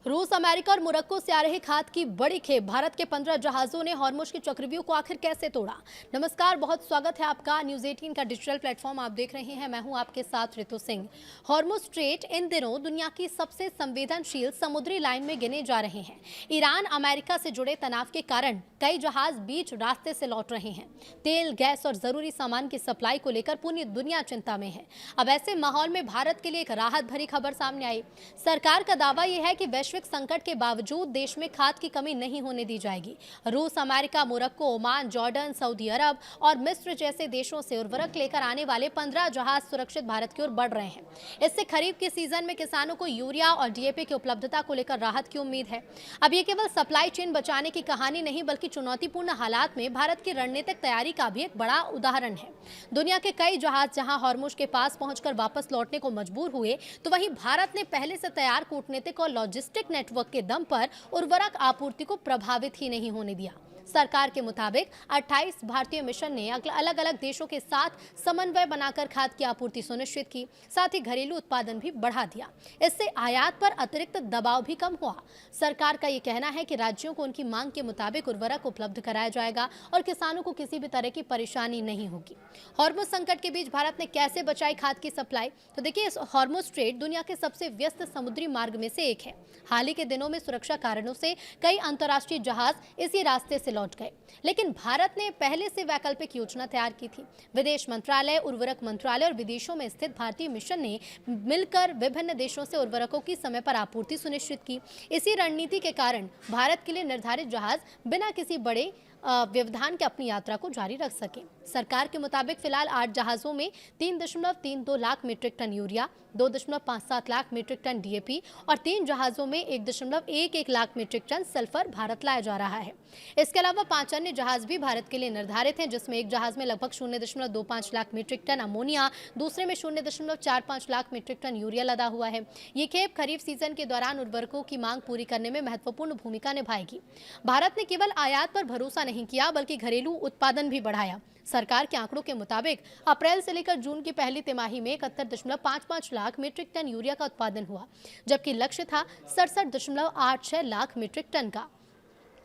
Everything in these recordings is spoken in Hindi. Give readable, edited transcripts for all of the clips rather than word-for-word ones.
रूस, अमेरिका और मोरक्को से आ रहे खाद की बड़ी खेप। भारत के 15 जहाजों ने हॉर्मुज के चक्रव्यूह को आखिर कैसे तोड़ा। नमस्कार, बहुत स्वागत है आपका। न्यूज 18 का डिजिटल प्लेटफॉर्म आप देख रहे हैं। मैं हूं आपके साथ ऋतु सिंह। हॉर्मुज स्ट्रेट इन दिनों दुनिया की सबसे संवेदनशील समुद्री लाइन में गिने जा रहे हैं। ईरान अमेरिका से जुड़े तनाव के कारण कई जहाज बीच रास्ते से लौट रहे हैं। तेल, गैस और जरूरी सामान की सप्लाई को लेकर पूरी दुनिया चिंता में है। अब ऐसे माहौल में भारत के लिए एक राहत भरी खबर सामने आई। सरकार का दावा यह है कि वैश्विक संकट के बावजूद देश में खाद की कमी नहीं होने दी जाएगी। रूस, अमेरिका, मोरक्को, ओमान, जॉर्डन, सऊदी अरब और मिस्र जैसे देशों से उर्वरक लेकर आने वाले 15 जहाज सुरक्षित भारत की ओर बढ़ रहे हैं। इससे खरीफ के सीजन में किसानों को यूरिया और डीएपी की उपलब्धता को लेकर राहत की उम्मीद है। अब ये केवल सप्लाई चेन बचाने की कहानी नहीं, बल्कि चुनौतीपूर्ण हालात में भारत की रणनीतिक तैयारी का भी एक बड़ा उदाहरण है। दुनिया के कई जहाज जहां हॉर्मुज के पास पहुंचकर वापस लौटने को मजबूर हुए, तो वहीं भारत ने पहले से तैयार कूटनीतिक और लॉजिस्टिक नेटवर्क के दम पर उर्वरक आपूर्ति को प्रभावित ही नहीं होने दिया। सरकार के मुताबिक 28 भारतीय मिशन ने अलग अलग देशों के साथ समन्वय बनाकर खाद की आपूर्ति सुनिश्चित की। साथ ही घरेलू उत्पादन भी बढ़ा दिया। इससे आयात पर अतिरिक्त दबाव भी कम हुआ। सरकार का ये कहना है कि राज्यों को उनकी मांग के मुताबिक उर्वरक उपलब्ध कराया जाएगा और किसानों को किसी भी तरह की परेशानी नहीं होगी। हॉर्मुज संकट के बीच भारत ने कैसे बचाई खाद की सप्लाई? तो देखिए, इस हॉर्मुज स्ट्रेट दुनिया के सबसे व्यस्त समुद्री मार्ग में से एक है। हाल ही के दिनों में सुरक्षा कारणों से कई अंतर्राष्ट्रीय जहाज इसी रास्ते से लौट गए, लेकिन भारत ने पहले से वैकल्पिक योजना तैयार की थी। विदेश मंत्रालय, उर्वरक मंत्रालय और विदेशों में स्थित भारतीय मिशन ने मिलकर विभिन्न देशों से उर्वरकों की समय पर आपूर्ति सुनिश्चित की। इसी रणनीति के कारण भारत के लिए निर्धारित जहाज बिना किसी बड़े व्यवधान के अपनी यात्रा को जारी रख सके। सरकार के मुताबिक फिलहाल 8 जहाजों में 3.32 lakh metric ton urea, 2.57 lakh metric ton DAP और 3 जहाजों में 1.11 lakh metric ton sulphur Bharat लाया जा रहा है। इसके अलावा 5 अन्य जहाज भी भारत के लिए निर्धारित हैं, जिसमें एक जहाज में लगभग 0.25 लाख मीट्रिक टन अमोनिया, दूसरे में 0.45 लाख मीट्रिक टन यूरिया लदा हुआ है। ये खेप खरीफ सीजन के दौरान उर्वरकों की मांग पूरी करने में महत्वपूर्ण भूमिका निभाएगी। भारत ने केवल आयात पर भरोसा नहीं किया, बल्कि घरेलू उत्पादन भी बढ़ाया। सरकार के आंकड़ों के मुताबिक अप्रैल से लेकर जून की पहली तिमाही में 71.55 लाख मीट्रिक टन यूरिया का उत्पादन हुआ, जबकि लक्ष्य था 67.86 लाख मीट्रिक टन का।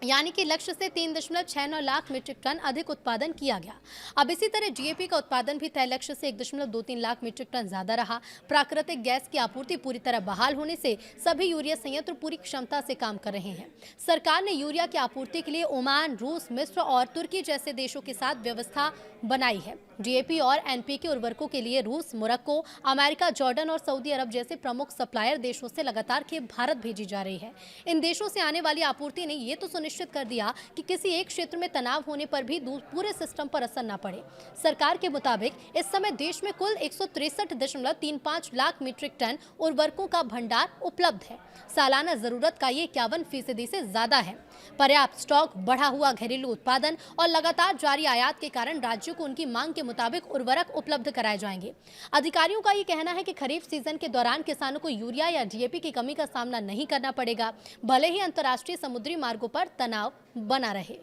यानी कि लक्ष्य से 3.69 लाख मीट्रिक टन अधिक उत्पादन किया गया। अब इसी तरह डीएपी का उत्पादन भी तय लक्ष्य से 1.23 लाख मीट्रिक टन ज्यादा रहा। प्राकृतिक गैस की आपूर्ति पूरी तरह बहाल होने से सभी यूरिया संयंत्र पूरी क्षमता से काम कर रहे हैं। सरकार ने यूरिया की आपूर्ति के लिए ओमान, रूस, मिस्र और तुर्की जैसे देशों के साथ व्यवस्था बनाई है। डीएपी और एनपीके उर्वरकों के लिए रूस, मोरक्को, अमेरिका, जॉर्डन और सऊदी अरब जैसे प्रमुख सप्लायर देशों से लगातार खेप भारत भेजी जा रही है। इन देशों से आने वाली आपूर्ति ने ये तो सुनिश्चित कर दिया कि किसी एक क्षेत्र में तनाव होने पर भी पूरे सिस्टम पर असर न पड़े। सरकार के मुताबिक इस समय देश में कुल 163.35 लाख मीट्रिक टन उर्वरकों का भंडार उपलब्ध है। सालाना जरूरत का ये 51% से ज्यादा है। पर्याप्त स्टॉक, बढ़ा हुआ घरेलू उत्पादन और लगातार जारी आयात के कारण राज्यों को उनकी मांग के मुताबिक उर्वरक उपलब्ध कराए जाएंगे। अधिकारियों का ये कहना है कि खरीफ सीजन के दौरान किसानों को यूरिया या डीएपी की कमी का सामना नहीं करना पड़ेगा, भले ही अंतर्राष्ट्रीय समुद्री मार्गों पर तनाव बना रहे।